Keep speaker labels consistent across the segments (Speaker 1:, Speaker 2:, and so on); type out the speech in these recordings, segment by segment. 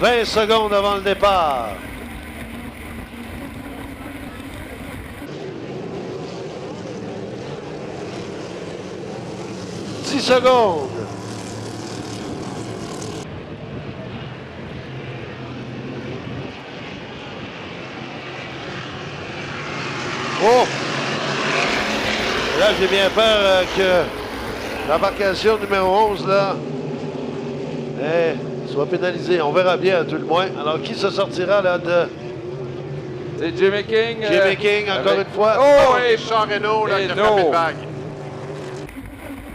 Speaker 1: 20 secondes avant le départ. « 10 secondes. Oh! Là, j'ai bien peur que l'embarcation numéro 11, là, soit pénalisée. On verra bien, à tout le moins. Alors, qui se sortira, là, de...
Speaker 2: C'est Jimmy King.
Speaker 1: Jimmy King, encore une fois.
Speaker 2: Oh, et
Speaker 3: Sean Renault, là, qui a frappé le bague.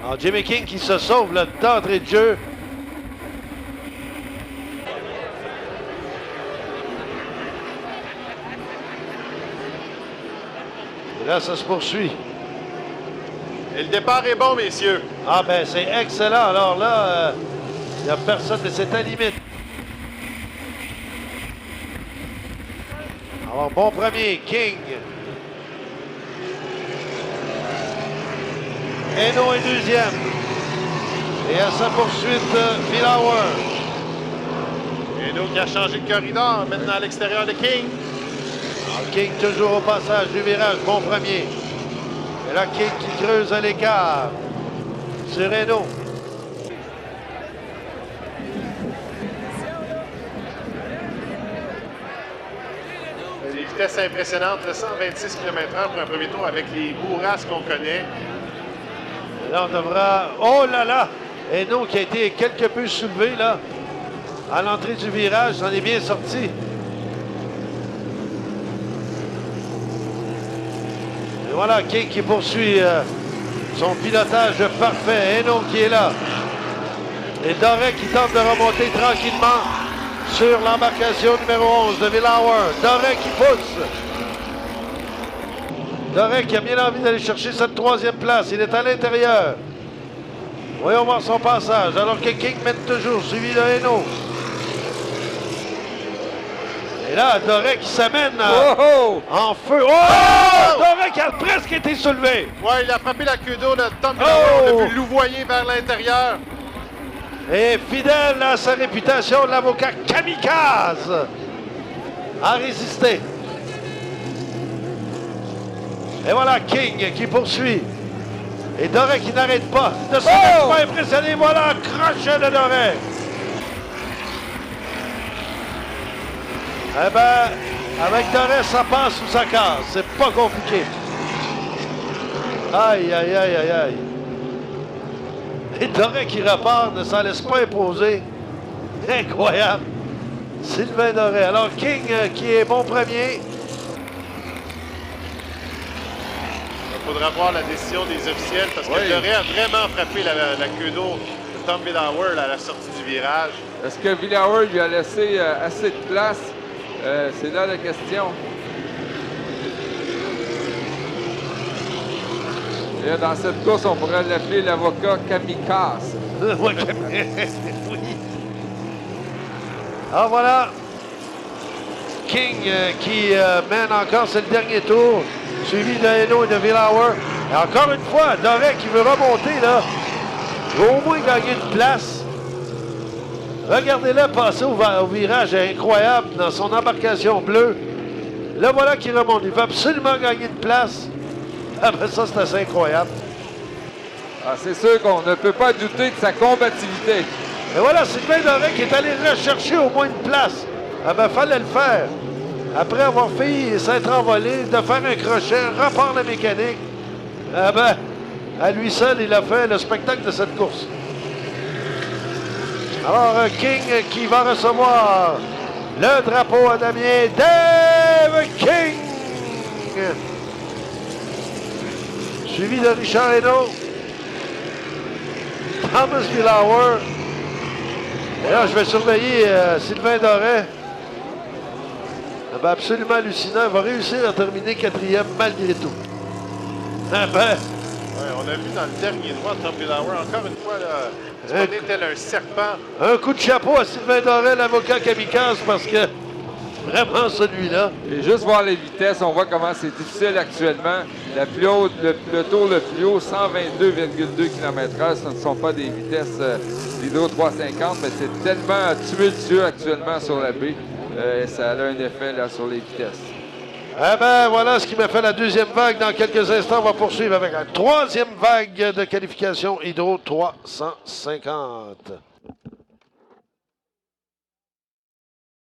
Speaker 1: Alors, Jimmy King qui se sauve, là, d'entrée de jeu. Et là, ça se poursuit.
Speaker 3: Et le départ est bon, messieurs.
Speaker 1: Ah, ben, c'est excellent. Alors là, il n'y a personne, mais c'est à limite. Alors, bon premier, King. Hainaut est deuxième. Et à sa poursuite, Villauer.
Speaker 3: Hainaut qui a changé de corridor, maintenant à l'extérieur de King.
Speaker 1: Alors, King toujours au passage du virage, bon premier. Et là, King qui creuse à l'écart sur Hainaut.
Speaker 3: Des vitesses impressionnantes, 126 km/h pour un premier tour avec les bourrasques qu'on connaît.
Speaker 1: Et là, on devra... Oh là là! Hainaut qui a été quelque peu soulevé, là, à l'entrée du virage, s'en est bien sorti. Et voilà, King qui poursuit son pilotage parfait. Hainaut qui est là. Et Doré qui tente de remonter tranquillement sur l'embarcation numéro 11 de Villauer. Doré qui pousse. Doré qui a bien envie d'aller chercher cette troisième place. Il est à l'intérieur. Voyons voir son passage. Alors que King mène toujours, suivi de Hainaut. Et là, Doré qui s'amène en feu. Oh! Doré qui a presque été soulevé.
Speaker 3: Ouais, il a frappé la queue d'eau de Tom Villauer. On l'a vu louvoyer vers l'intérieur.
Speaker 1: Et fidèle à sa réputation, l'avocat kamikaze a résisté. Et voilà King qui poursuit. Et Doré qui n'arrête pas. Ne se laisse pas impressionner. Voilà, crochet de Doré. Eh bien, avec Doré, ça passe ou ça casse. C'est pas compliqué. Aïe, aïe, aïe, aïe, aïe. Et Doré qui repart, ne s'en laisse pas imposer. Incroyable. Sylvain Doré. Alors King qui est bon premier.
Speaker 3: Il faudra voir la décision des officiels parce que Doré a vraiment frappé la queue d'eau de Tom Villauer à la sortie du virage.
Speaker 2: Est-ce que Villauer lui a laissé assez de place? C'est là la question. Et là, dans cette course, on pourrait l'appeler l'avocat kamikaze.
Speaker 1: Oui. Alors voilà. King qui mène encore, c'est le dernier tour, suivi de Hainaut et de Villauer. Et encore une fois, Doré qui veut remonter, là. Il va au moins gagner une place. Regardez-le passer au virage incroyable dans son embarcation bleue. Là, voilà qui remonte. Il veut absolument gagner une place. Après ça, c'est assez incroyable.
Speaker 2: Ah, c'est sûr qu'on ne peut pas douter de sa combativité.
Speaker 1: Et voilà, Sylvain Doré qui est allé rechercher au moins une place. Ah ben, fallait le faire. Après avoir failli s'être envolé, de faire un crochet, repart la mécanique. Ah ben, à lui seul, il a fait le spectacle de cette course. Alors, King qui va recevoir le drapeau à damier. Dave King! Suivi de Richard Hainaut. Thomas Villauer. Et là, je vais surveiller Sylvain Doré. Ben, absolument hallucinant. Il va réussir à terminer quatrième malgré tout. Ah ben,
Speaker 3: Ouais, on a vu dans le dernier droit Tom Villauer, encore une fois, là, disponible tel un serpent.
Speaker 1: un coup de chapeau à Sylvain Doré, l'avocat kamikaze, parce que vraiment celui-là.
Speaker 2: Et juste voir les vitesses, on voit comment c'est difficile actuellement. le tour le plus haut, 122,2 km/h. Ce ne sont pas des vitesses d'Hydro 350, mais c'est tellement tumultueux actuellement sur la baie. Ça a un effet là, sur les vitesses.
Speaker 1: Eh bien, voilà ce qui m'a fait la deuxième vague. Dans quelques instants, on va poursuivre avec la troisième vague de qualification Hydro 350.